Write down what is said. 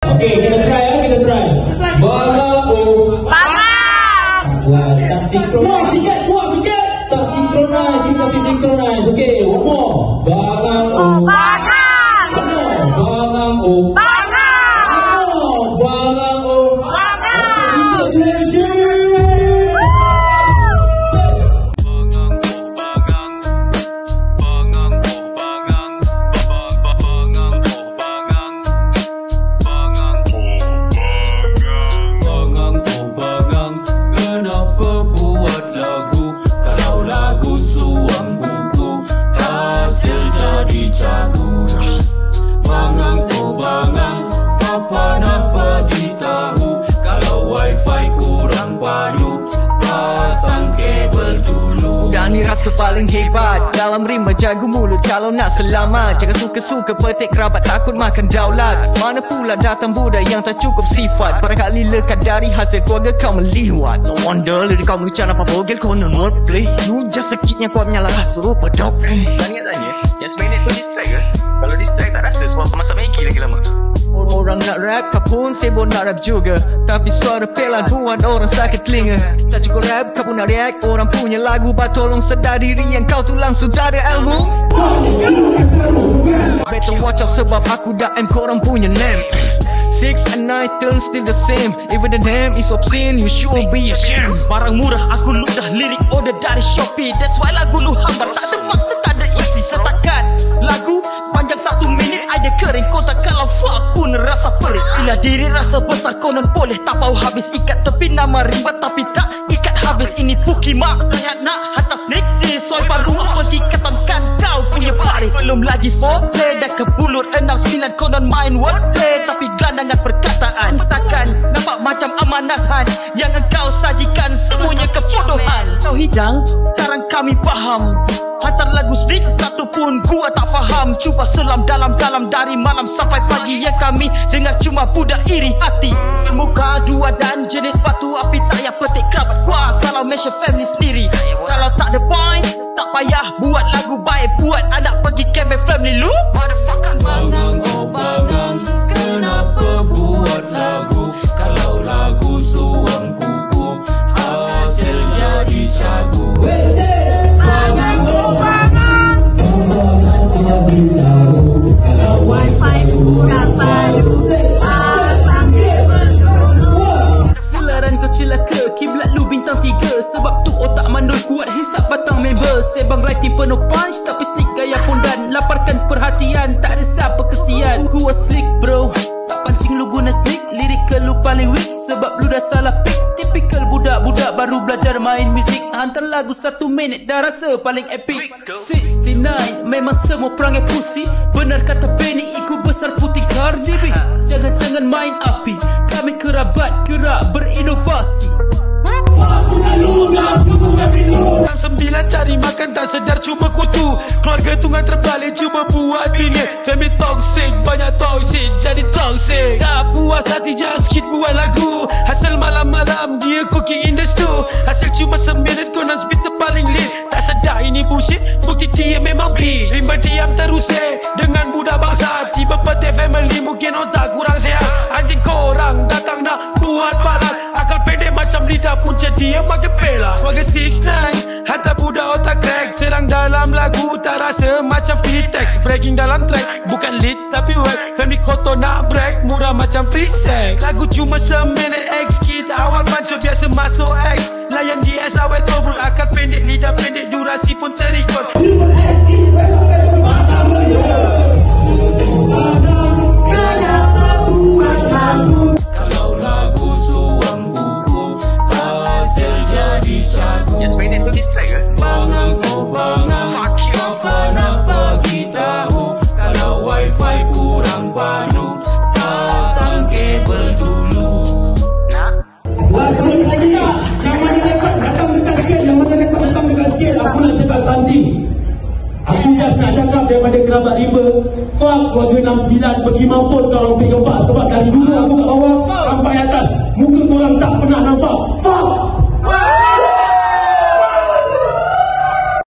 Okey, kita try ya, kita try. Bangau. Tak sinkron. Kuat sikit. Tak synchronize, kita kasih synchronize. Okey, one more. Bangau. Bangau. Ni rasa paling hebat dalam rimba, jago mulut kalau nak selamat. Jangan suka-suka petik kerabat, takut makan daulat. Mana pula datang budak yang tak cukup sifat. Barangkali lekat dari hasil keluarga kau meliwat. No wonder lirik kau mengucap apa bogel konon wordplay. You just sakitnya kau menyalah suruh pedok. Tanya-tanya yang sebenarnya tu distract ke? Kalau distract tak rasa sebab kau masak Maggi lagi lama. Orang nak rap, kau pun sibuk nak rap juga. Tapi suara pelan buat orang sakit telinga. Tak cukup rap, kau pun nak react. Orang punya lagu, bah tolong sedar diri yang kau tu langsung tak ada ilmu. Better watch out sebab aku dah M korang punya name. 6 and 9 turn still the same. Even the name is obscene, you should be ashamed. Barang murah aku ludah, lirik order dari Shopee. That's why lagu lu hambar, tak ada makna, tak ada isi. Setakat lagu panjang 1 minit, ada kering kotak. Kalau fuck pun rasa perih. Bila diri rasa besar konon boleh tak mau habis. Ikat tepi nama rimba tapi tak ikat habis. Ini Pukimak, kayak nak hantar sneak di soy baru pergi ketamkan kau punya baris. Belum lagi foreplay, dah kebulur 6-9 konon main wordplay. Tapi gelandangan perkataan takkan nampak macam amanahan yang engkau sajikan semuanya kebodohan. Kau hidang, sekarang kami faham. Hantar lagu sneak satu pun gua tak faham. Cuba selam dalam-dalam dari malam sampai pagi. Yang kami dengar cuma budak iri hati. Muka dua dan jenis batu api, tak payah petik kerabat gua kalau mention family sendiri. Kalau tak ada point, tak payah buat lagu baik. Buat anak pergi camping family lu. Motherfucker. Bangang oh bangang, kenapa buat lagu? Kalau lagu suam kuku, hasil jadi cagu. Bangang oh bangang, kalau wifi kurang baru, pasang kabel dulu. Gelaran kau celaka, kiblat lu bintang 3. Sebab tu otak mandul kuat hisap batang member. Sebang writing penuh punch tapi sneak gaya pondan. Laparkan perhatian, tak ada siapa kesian. Gua slick bro, tak pancing lu guna sneak. Lyrical lu paling weak sebab lu dah salah pick. Typical budak-budak baru belajar main muzik. Hantar lagu 1 minit dah rasa paling epic. 69 memang semua perangai pusi. Benar kata Benny, ikut besar putih Cardi B. Jangan-jangan main api, kami kerabat gerak berinovasi. 9 cari makan tak sedar cuma kutu. Keluarga tunggang terbalik cuma buat bini. Family toxic, banyak toxic jadi toxic. Tak puas hati just sikit buat lagu. Hasil malam-malam dia cooking in the stew. Hasil cuma 1 minit konon speed paling lead. Tak sedar ini bullshit, bukti dia memang beat. Rimba diam terus dengan budak bangsa. Tiba petik family mungkin otak kurang sehat. Anjing korang datang nak buat barat. Akal pendek macam lidah punca dia makin pela. Warga 6ix9ine hantar budak otak crack. Serang dalam lagu tak rasa macam Vitex. Bragging dalam track bukan lit tapi whack. Family kotor nak brag, murah macam free sex. Lagu cuma 1 minit X kid. Awal mancur biasa masuk X. Layan GS awet tobruk. Akal pendek, lidah pendek, durasi pun terikut. Kalau lagu suam kuku, hasil jadi cagu. Yang sebenarnya tu distract ke? Bangang oh bangang, apa nak bagi tahu? Kalau wifi kurang baru, pasang kabel dulu. Last minute lagi tak? Yang mana rekod datang dekat sikit. Yang mana rekod datang dekat sikit. Aku nak cakap something. Aku just nak cakap daripada kerabat rimba. Fuck warga 69, pergi mampus kalau pergi gempak. Sebab dari dulu aku kat bawah sampai atas, muka korang tak pernah nampak. Fuck!